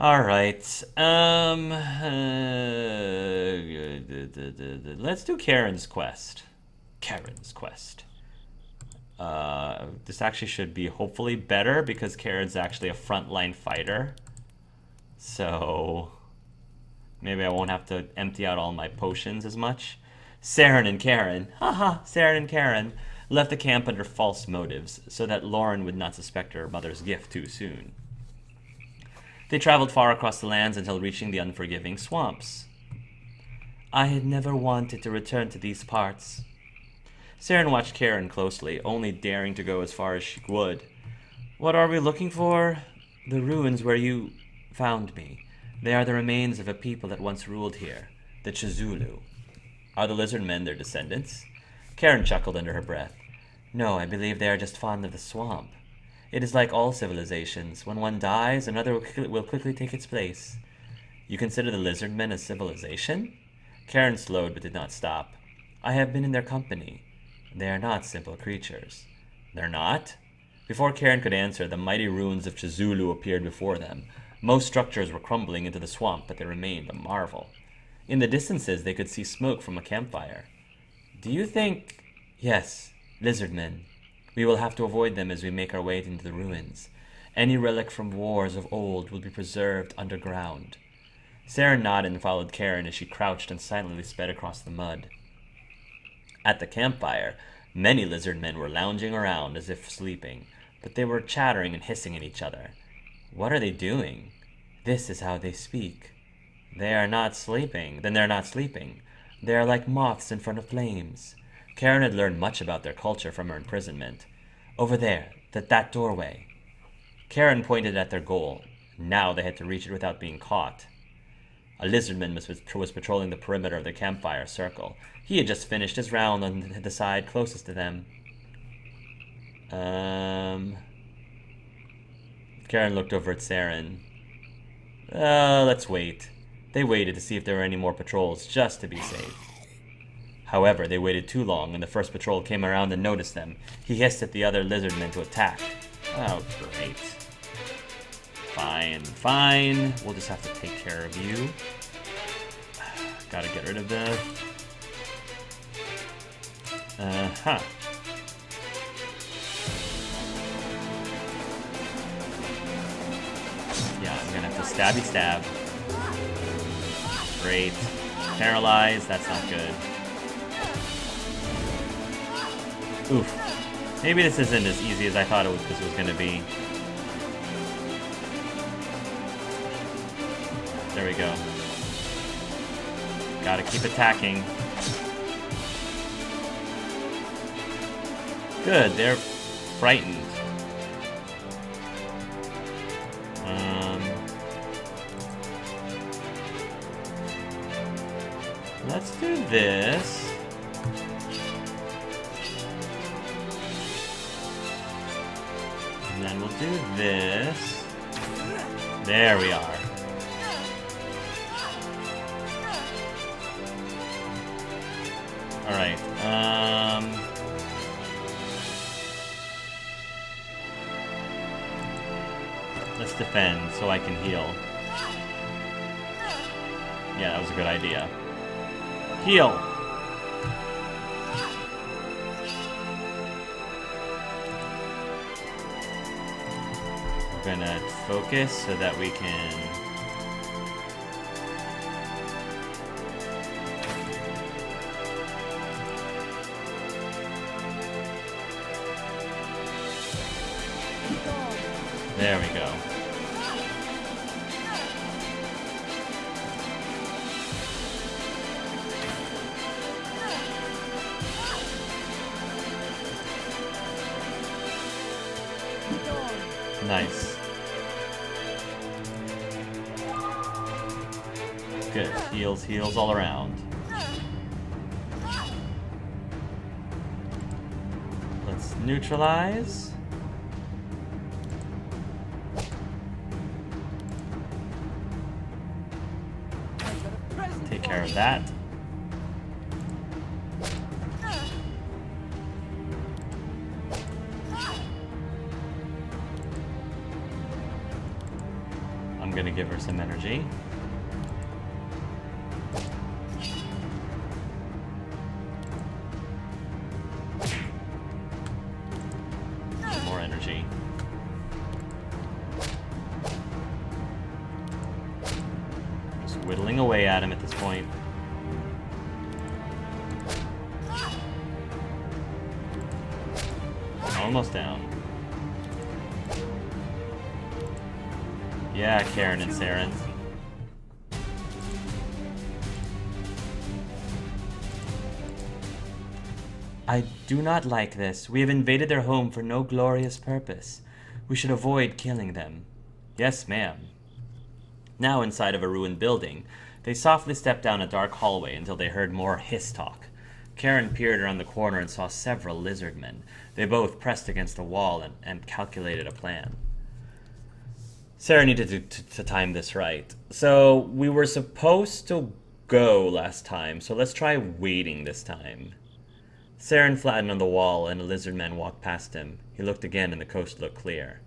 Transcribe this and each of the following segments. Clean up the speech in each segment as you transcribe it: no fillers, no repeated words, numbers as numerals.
All right. Let's do Karen's quest. Karen's quest. This actually should be hopefully better because Karen's actually a frontline fighter. So maybe I won't have to empty out all my potions as much. Saren and Karen, haha, Saren and Karen left the camp under false motives so that Loren would not suspect her mother's gift too soon. They traveled far across the lands until reaching the unforgiving swamps. I had never wanted to return to these parts. Saren watched Karen closely, only daring to go as far as she would. What are we looking for? The ruins where you found me. They are the remains of a people that once ruled here, the Chizulu. Are the lizard men their descendants? Karen chuckled under her breath. No, I believe they are just fond of the swamp. It is like all civilizations. When one dies, another will quickly take its place. You consider the lizard men a civilization? Karen slowed but did not stop. I have been in their company. They are not simple creatures. They're not? Before Karen could answer, the mighty ruins of Chizulu appeared before them. Most structures were crumbling into the swamp, but they remained a marvel. In the distances, they could see smoke from a campfire. Do you think... Yes, lizard men. We will have to avoid them as we make our way into the ruins. Any relic from wars of old will be preserved underground. Saren nodded and followed Karen as she crouched and silently sped across the mud. At the campfire, many lizard men were lounging around as if sleeping, but they were chattering and hissing at each other. What are they doing? This is how they speak. They are not sleeping. Then they're not sleeping. They are like moths in front of flames. Karen had learned much about their culture from her imprisonment. Over there, that doorway. Karen pointed at their goal. Now they had to reach it without being caught. A lizardman was patrolling the perimeter of the campfire circle. He had just finished his round on the side closest to them. Karen looked over at Saren. Let's wait. They waited to see if there were any more patrols, just to be safe. However, they waited too long, and the first patrol came around and noticed them. He hissed at the other lizardmen to attack. Oh, great. Fine. We'll just have to take care of you. Gotta get rid of this. Yeah, I'm gonna have to stabby stab. Great. Paralyzed, that's not good. Oof. Maybe this isn't as easy as I thought this was gonna be. There we go. Gotta keep attacking. Good, they're frightened. Let's do this. And then we'll do this. There we are. Alright, let's defend so I can heal. Yeah, that was a good idea. Heal! We're gonna focus so that we can... There we go. Nice. Good. Heals all around. Let's neutralize. Take care of that. I'm gonna give her some energy. More energy. Just whittling away at him at this point. Almost down. Yeah, Karen and Saren. I do not like this. We have invaded their home for no glorious purpose. We should avoid killing them. Yes, ma'am. Now inside of a ruined building, they softly stepped down a dark hallway until they heard more hiss talk. Karen peered around the corner and saw several lizard men. They both pressed against a wall and calculated a plan. Sarah needed to time this right. So we were supposed to go last time, so let's try waiting this time. Saren flattened on the wall and a lizard man walked past him. He looked again and the coast looked clear.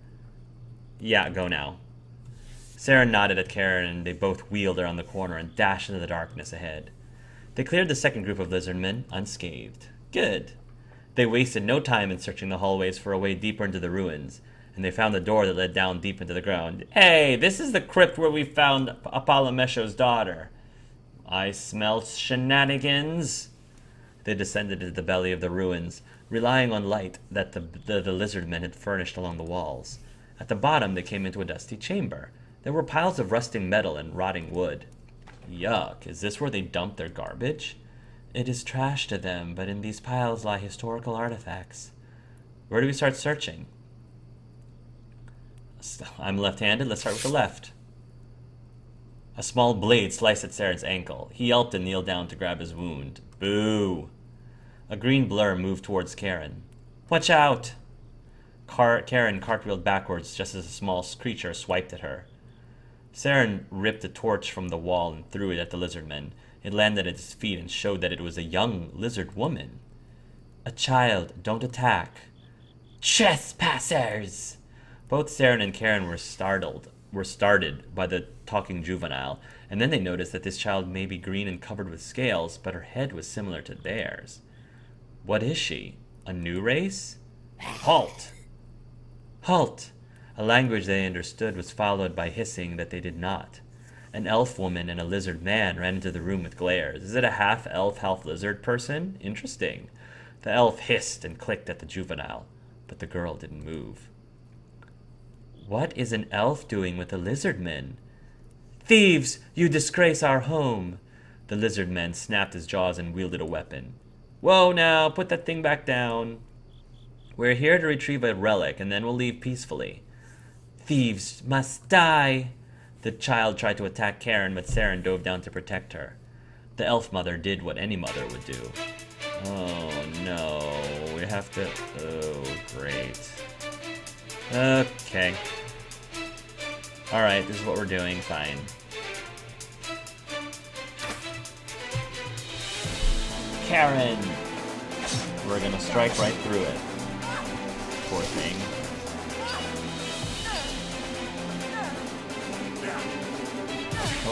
Yeah, go now. Saren nodded at Karen and they both wheeled around the corner and dashed into the darkness ahead. They cleared the second group of lizardmen unscathed. Good. They wasted no time in searching the hallways for a way deeper into the ruins, and they found a door that led down deep into the ground. Hey, this is the crypt where we found Apolimesho's daughter. I smell shenanigans. They descended into the belly of the ruins, relying on light that the lizardmen had furnished along the walls. At the bottom, they came into a dusty chamber. There were piles of rusting metal and rotting wood. Yuck, is this where they dumped their garbage? It is trash to them, but in these piles lie historical artifacts. Where do we start searching? I'm left-handed, let's start with the left. A small blade sliced at Saren's ankle. He yelped and kneeled down to grab his wound. Boo! A green blur moved towards Karen. Watch out! Karen cartwheeled backwards just as a small creature swiped at her. Saren ripped a torch from the wall and threw it at the lizardman. It landed at his feet and showed that it was a young lizard woman. A child, don't attack. Trespassers! Both Saren and Karen were startled by the talking juvenile, and then they noticed that this child may be green and covered with scales, but her head was similar to theirs. What is she? A new race? Halt! Halt! A language they understood was followed by hissing that they did not. An elf woman and a lizard man ran into the room with glares. Is it a half-elf, half-lizard person? Interesting. The elf hissed and clicked at the juvenile, but the girl didn't move. What is an elf doing with a lizard man? Thieves! You disgrace our home! The lizard man snapped his jaws and wielded a weapon. Whoa now, put that thing back down. We're here to retrieve a relic, and then we'll leave peacefully. Thieves must die! The child tried to attack Karen, but Saren dove down to protect her. The elf mother did what any mother would do. Oh no, we have to... Oh, great. Okay. Alright, this is what we're doing, fine. Karen! We're gonna strike right through it. Poor thing.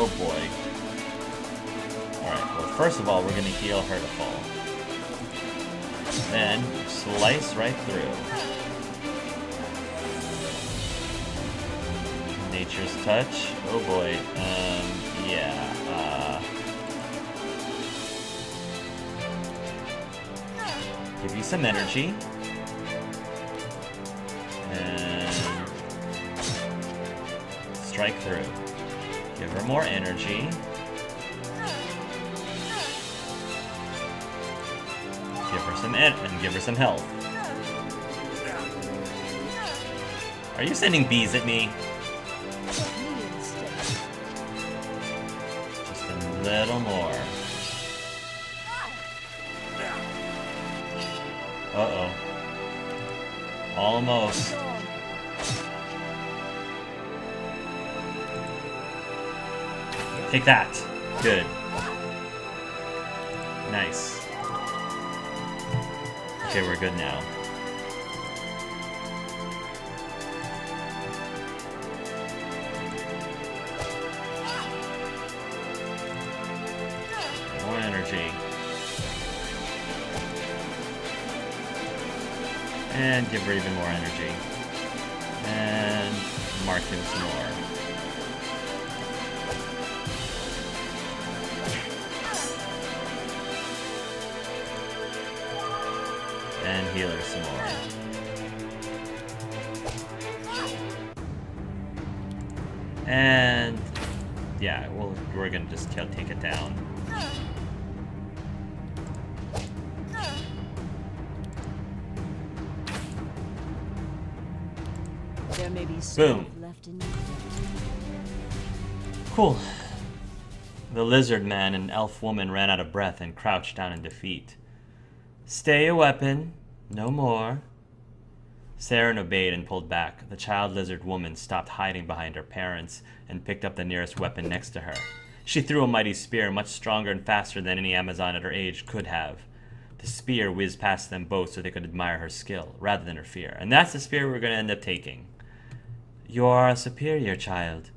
Oh boy. Alright, well first of all, we're gonna heal her to fall. Then, slice right through. Nature's touch. Oh boy. Yeah. Give you some energy. And strike through. Give her more energy. Give her some and give her some health. Are you sending bees at me? Just a little more. Uh-oh. Almost. Take that. Good. Nice. Okay, we're good now. energy. And give her even more energy. And mark him some more. And heal her some more. And yeah, well, we're gonna just take it down. There may be Boom. left in you. Cool. The lizard man and elf woman ran out of breath and crouched down in defeat. Stay a weapon. No more. Saren obeyed and pulled back. The child lizard woman stopped hiding behind her parents and picked up the nearest weapon next to her. She threw a mighty spear, much stronger and faster than any Amazon at her age could have. The spear whizzed past them both so they could admire her skill, rather than her fear. And that's the spear we're going to end up taking. You are a superior child.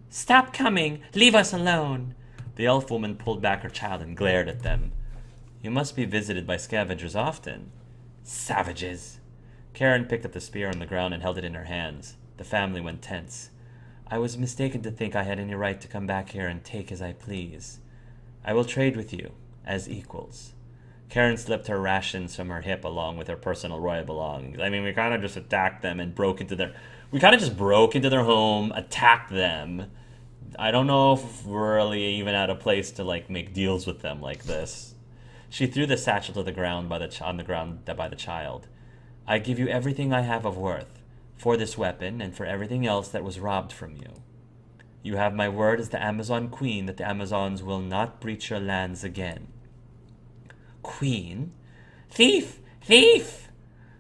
Stop coming! Leave us alone! The elf woman pulled back her child and glared at them. You must be visited by scavengers often. Savages! Karen picked up the spear on the ground and held it in her hands. The family went tense. I was mistaken to think I had any right to come back here and take as I please. I will trade with you, as equals. Karen slipped her rations from her hip along with her personal royal belongings. I mean, we kind of just attacked them and broke into their... We kind of just broke into their home, attacked them. I don't know if we're really even at a place to, like, make deals with them like this. She threw the satchel to the ground on the ground by the child. I give you everything I have of worth, for this weapon and for everything else that was robbed from you. You have my word as the Amazon Queen that the Amazons will not breach your lands again. Queen? Thief! Thief!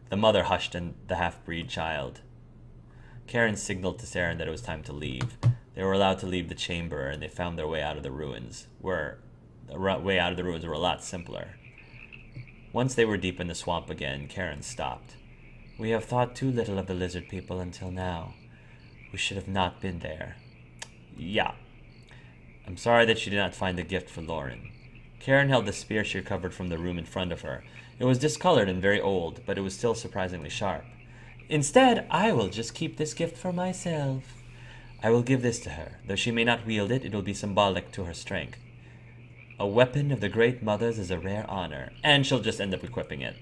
The mother hushed the half-breed child. Karen signaled to Saren that it was time to leave. They were allowed to leave the chamber, and they found their way out of the ruins. The way out of the ruins were a lot simpler. Once they were deep in the swamp again, Karen stopped. We have thought too little of the lizard people until now. We should have not been there. Yeah. I'm sorry that she did not find the gift for Loren. Karen held the spear she recovered from the room in front of her. It was discolored and very old, but it was still surprisingly sharp. Instead, I will just keep this gift for myself. I will give this to her. Though she may not wield it, it will be symbolic to her strength. A weapon of the Great Mothers is a rare honor, and she'll just end up equipping it.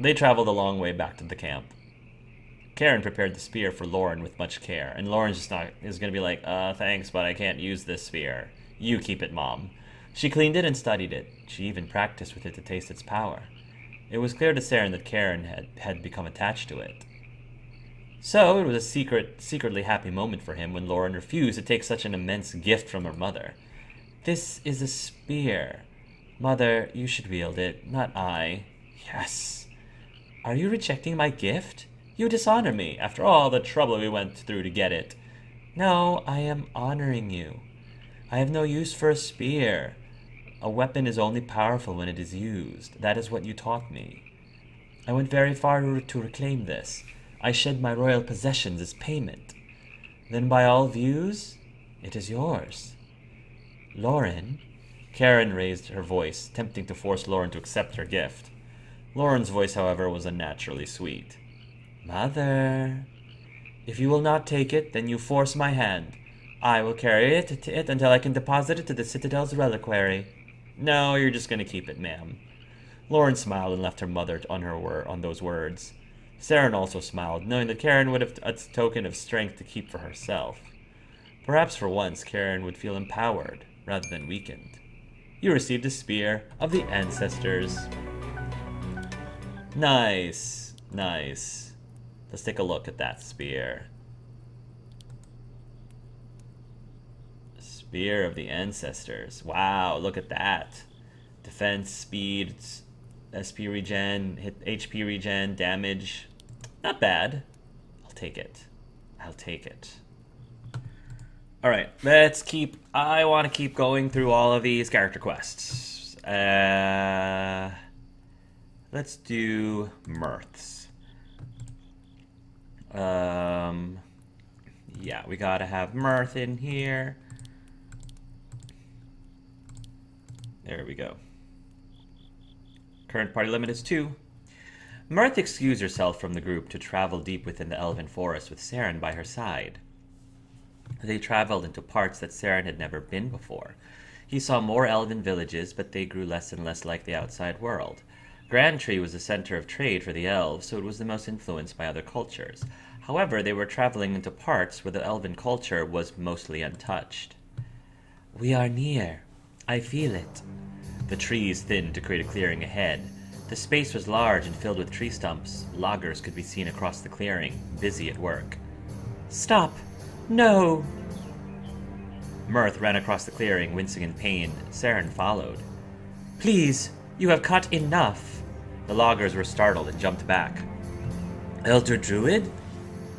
They traveled a long way back to the camp. Karen prepared the spear for Loren with much care, and Loren is going to be like, thanks, but I can't use this spear. You keep it, Mom. She cleaned it and studied it. She even practiced with it to taste its power. It was clear to Saren that Karen had become attached to it. So it was a secretly happy moment for him when Loren refused to take such an immense gift from her mother. This is a spear. Mother, you should wield it, not I. Yes. Are you rejecting my gift? You dishonor me, after all the trouble we went through to get it. No, I am honoring you. I have no use for a spear. A weapon is only powerful when it is used. That is what you taught me. I went very far to reclaim this. I shed my royal possessions as payment. Then by all views, it is yours. Loren? Karen raised her voice, tempting to force Loren to accept her gift. Loren's voice, however, was unnaturally sweet. Mother, if you will not take it, then you force my hand. I will carry it until I can deposit it to the Citadel's reliquary. No, you're just going to keep it, ma'am. Loren smiled and left her mother on those words. Saren also smiled, knowing that Karen would have a token of strength to keep for herself. Perhaps for once, Karen would feel empowered rather than weakened. You received a spear of the ancestors. Nice, nice. Let's take a look at that spear. Spear of the ancestors. Wow, look at that. Defense, speed, SP regen, hit HP regen, damage. Not bad. I'll take it. I'll take it. Alright, I want to keep going through all of these character quests. Let's do Mirths. Yeah, we gotta have Mirth in here. There we go. Current party limit is 2. Mirth excused herself from the group to travel deep within the elven forest with Saren by her side. They traveled into parts that Saren had never been before. He saw more elven villages, but they grew less and less like the outside world. Grand Tree was the center of trade for the elves, so it was the most influenced by other cultures. However, they were traveling into parts where the elven culture was mostly untouched. We are near. I feel it. The trees thinned to create a clearing ahead. The space was large and filled with tree stumps. Loggers could be seen across the clearing, busy at work. Stop! No! Mirth ran across the clearing, wincing in pain. Saren followed. Please, you have cut enough. The loggers were startled and jumped back. Elder Druid?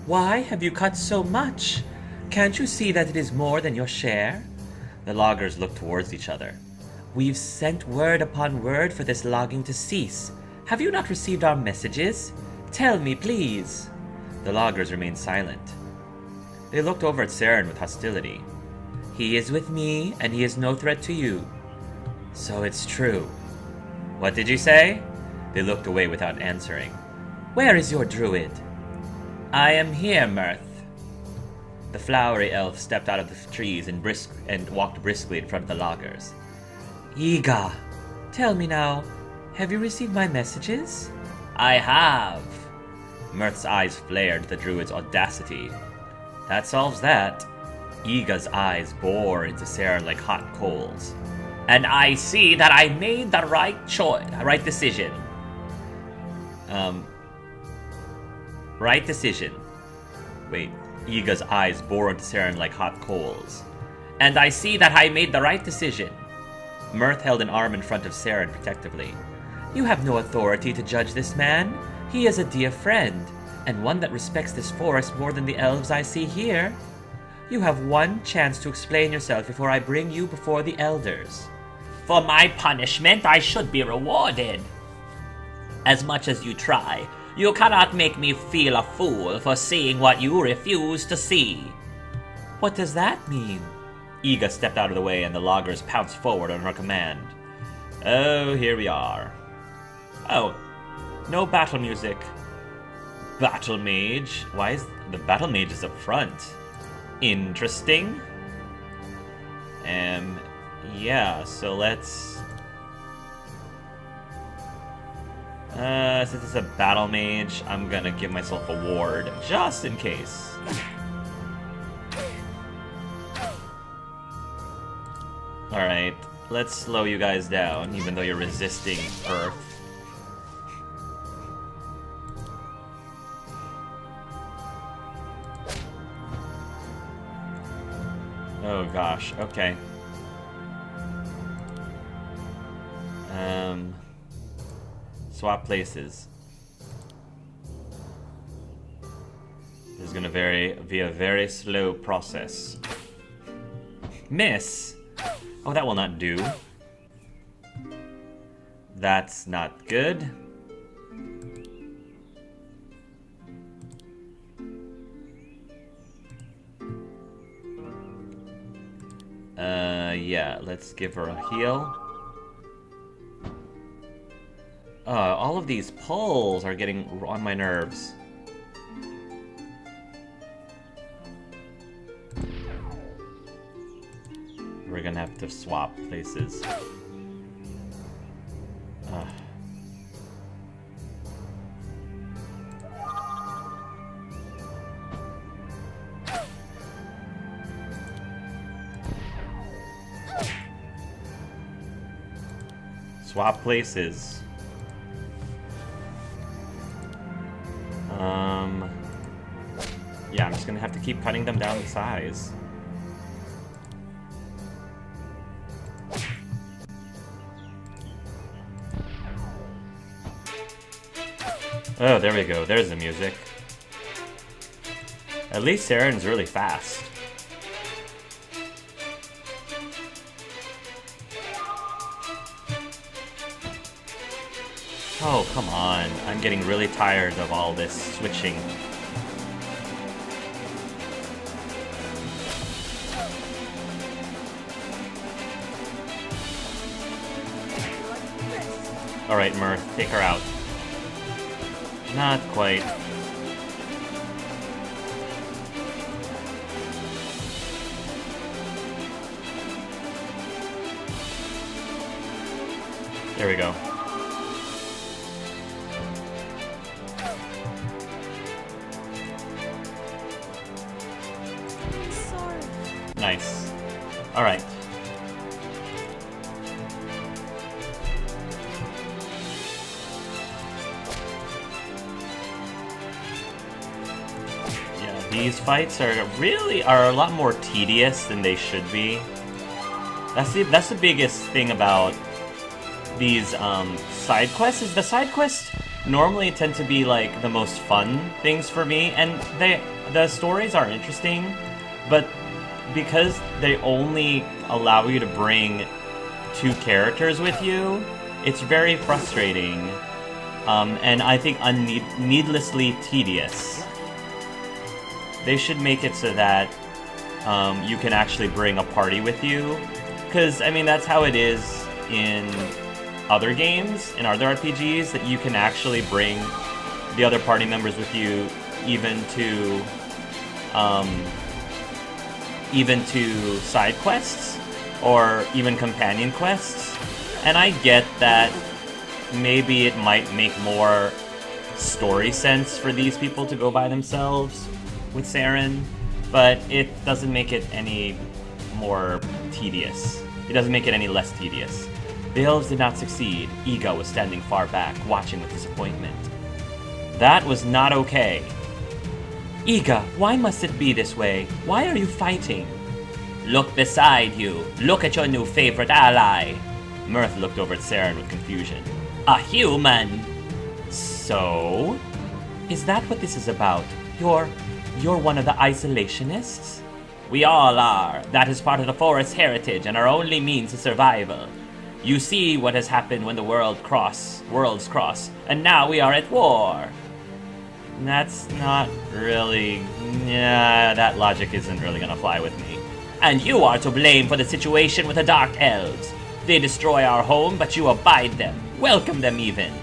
Why have you cut so much? Can't you see that it is more than your share? The loggers looked towards each other. We've sent word upon word for this logging to cease. Have you not received our messages? Tell me, please. The loggers remained silent. They looked over at Saren with hostility. He is with me, and he is no threat to you. So it's true. What did you say? They looked away without answering. Where is your druid? I am here, Mirth. The flowery elf stepped out of the trees and walked briskly in front of the loggers. Yiga, tell me now, have you received my messages? I have. Mirth's eyes flared at the druid's audacity. That solves that. Yiga's eyes bore into Saren like hot coals. And I see that I made the right decision. Right decision. Wait, Yiga's eyes bore into Saren like hot coals. And I see that I made the right decision. Mirth held an arm in front of Saren protectively. You have no authority to judge this man. He is a dear friend, and one that respects this forest more than the elves I see here. You have one chance to explain yourself before I bring you before the elders. For my punishment, I should be rewarded. As much as you try, you cannot make me feel a fool for seeing what you refuse to see. What does that mean? Yiga stepped out of the way and the loggers pounced forward on her command. Oh, here we are. Oh, no battle music. Battle mage? Why is the battle mage is up front? Interesting. Yeah, so let's... since it's a battle mage, I'm gonna give myself a ward, just in case. Alright, let's slow you guys down, even though you're resisting Earth. Oh gosh, okay. Swap places. This is gonna be a very slow process. Miss! Oh, that will not do. That's not good. Yeah, let's give her a heal. All of these pulls are getting on my nerves. We're gonna have to swap places. Swap places. Yeah, I'm just gonna have to keep cutting them down to size. Oh, there we go. There's the music. At least Saren's really fast. Oh, come on. I'm getting really tired of all this switching. Alright, Mirth, take her out. Not quite. There we go. Sorry. Nice. Alright. Yeah, these fights are a lot more tedious than they should be. That's the biggest thing about these side quests. Is the side quests normally tend to be like the most fun things for me, and the stories are interesting, but because they only allow you to bring 2 characters with you, it's very frustrating, and I think needlessly tedious. They should make it so that you can actually bring a party with you, because I mean that's how it is in other games, in other RPGs, that you can actually bring the other party members with you, even to side quests or even companion quests. And I get that maybe it might make more story sense for these people to go by themselves with Saren, but it doesn't make it any more tedious. It doesn't make it any less tedious. The elves did not succeed. Iga was standing far back, watching with disappointment. That was not okay. Iga, why must it be this way? Why are you fighting? Look beside you. Look at your new favorite ally. Mirth looked over at Saren with confusion. A human! So? Is that what this is about? You're one of the isolationists? We all are. That is part of the forest's heritage and our only means of survival. You see what has happened when the worlds cross, and now we are at war. That's not really... Yeah, that logic isn't really gonna fly with me. And you are to blame for the situation with the Dark Elves. They destroy our home, but you abide them. Welcome them even.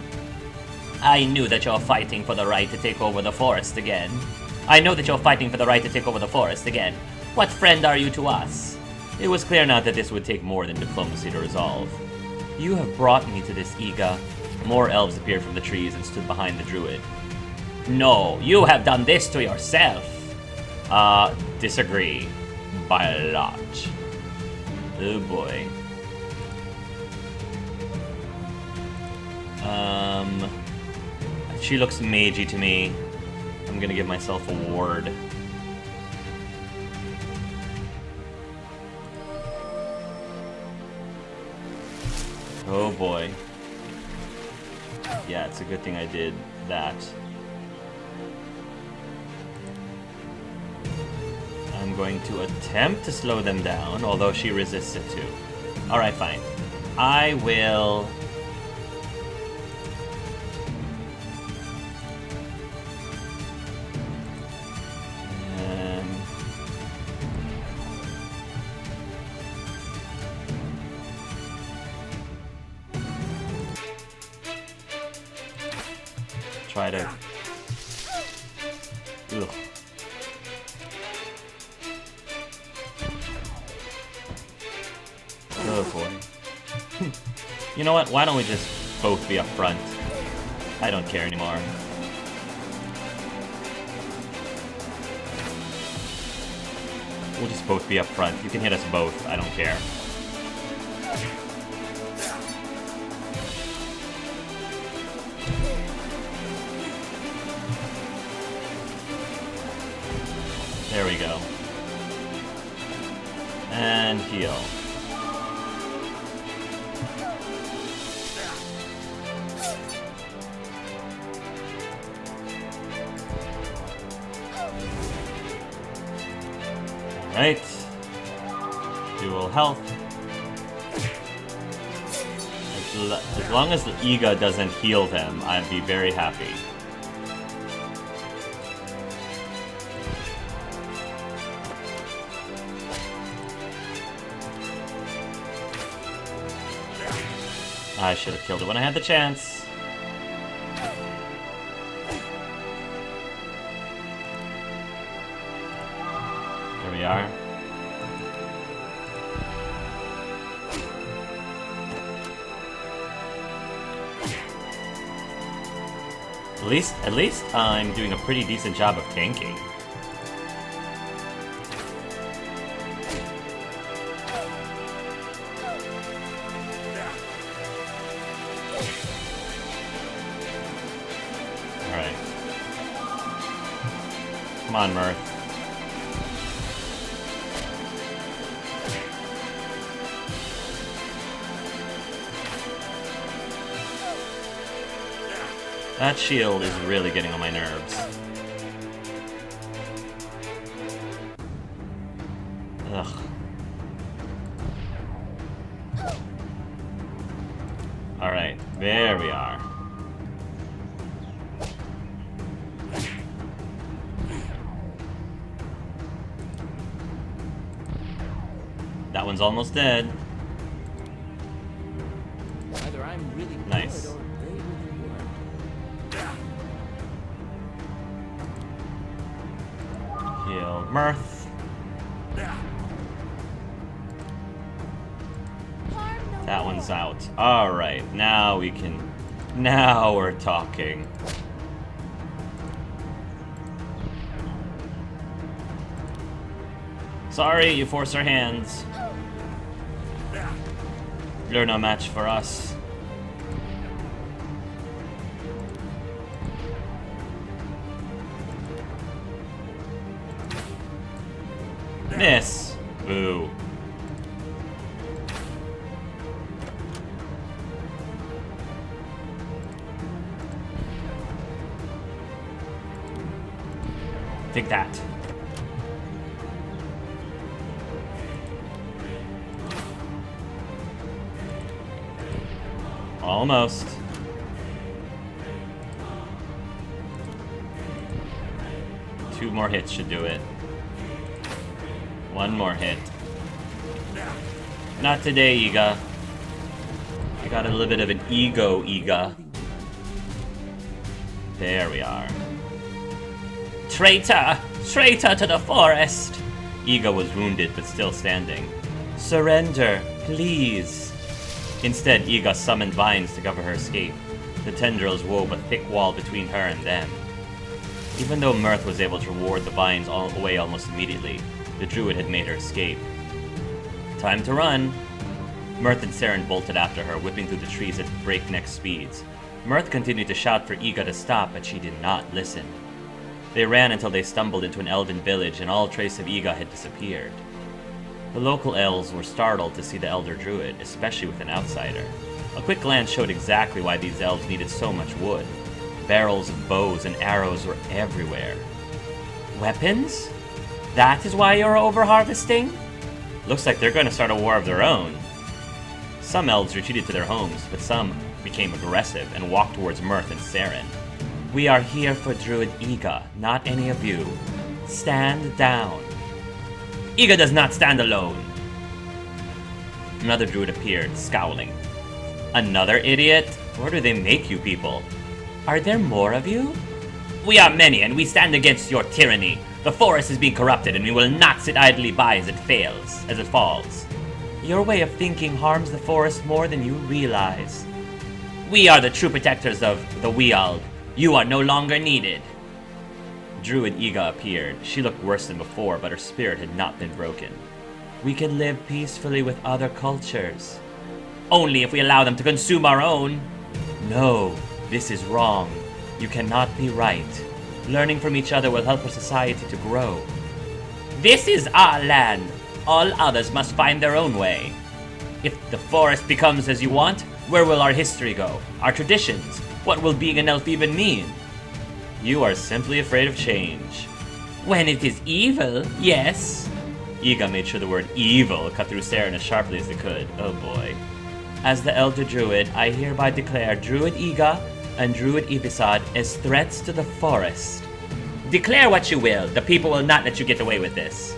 I knew that you're fighting for the right to take over the forest again. What friend are you to us? It was clear now that this would take more than diplomacy to resolve. You have brought me to this, Iga. More elves appeared from the trees and stood behind the druid. No, you have done this to yourself. Disagree. By a lot. Oh boy. She looks magey to me. I'm gonna give myself a ward. Oh boy. Yeah, it's a good thing I did that. I'm going to attempt to slow them down, although she resists it too. Alright, fine. I will... try to... Ugh. Oh boy. You know what? Why don't we just both be up front? I don't care anymore. We'll just both be up front. You can hit us both. I don't care. There we go. And heal. Alright. Dual health. As long as the Iga doesn't heal them, I'd be very happy. I should have killed it when I had the chance. There we are. At least I'm doing a pretty decent job of tanking. Alright. Come on, Mirth. That shield is really getting on my nerves. Ugh. Alright, there we are. That one's almost dead. Either I'm really Nice. good or they really weren't. Heal Mirth. That one's out. Alright, now we can... Now we're talking. Sorry, you force our hands. You're no match for us. Miss. Boo. Take that. Almost. Two more hits should do it. One more hit. Not today, Iga. I got a little bit of an ego, Iga. There we are. Traitor! Traitor to the forest! Iga was wounded but still standing. Surrender, please. Instead, Iga summoned vines to cover her escape. The tendrils wove a thick wall between her and them. Even though Mirth was able to ward the vines away almost immediately, the druid had made her escape. Time to run! Mirth and Saren bolted after her, whipping through the trees at breakneck speeds. Mirth continued to shout for Iga to stop, but she did not listen. They ran until they stumbled into an elven village, and all trace of Iga had disappeared. The local elves were startled to see the elder druid, especially with an outsider. A quick glance showed exactly why these elves needed so much wood. Barrels of bows and arrows were everywhere. Weapons? That is why you're over-harvesting? Looks like they're going to start a war of their own. Some elves retreated to their homes, but some became aggressive and walked towards Mirth and Saren. We are here for Druid Iga, not any of you. Stand down. Iga does not stand alone. Another druid appeared, scowling. Another idiot? Where do they make you people? Are there more of you? We are many, and we stand against your tyranny. The forest is being corrupted, and we will not sit idly by as it falls. Your way of thinking harms the forest more than you realize. We are the true protectors of the Weald. You are no longer needed. Druid Iga appeared. She looked worse than before, but her spirit had not been broken. We can live peacefully with other cultures. Only if we allow them to consume our own. No, this is wrong. You cannot be right. Learning from each other will help our society to grow. This is our land. All others must find their own way. If the forest becomes as you want, where will our history go? Our traditions? What will being an elf even mean? You are simply afraid of change. When it is evil, yes. Iga made sure the word evil cut through Saren as sharply as it could. Oh boy. As the Elder Druid, I hereby declare Druid Iga and Druid Ibisad as threats to the forest. Declare what you will. The people will not let you get away with this.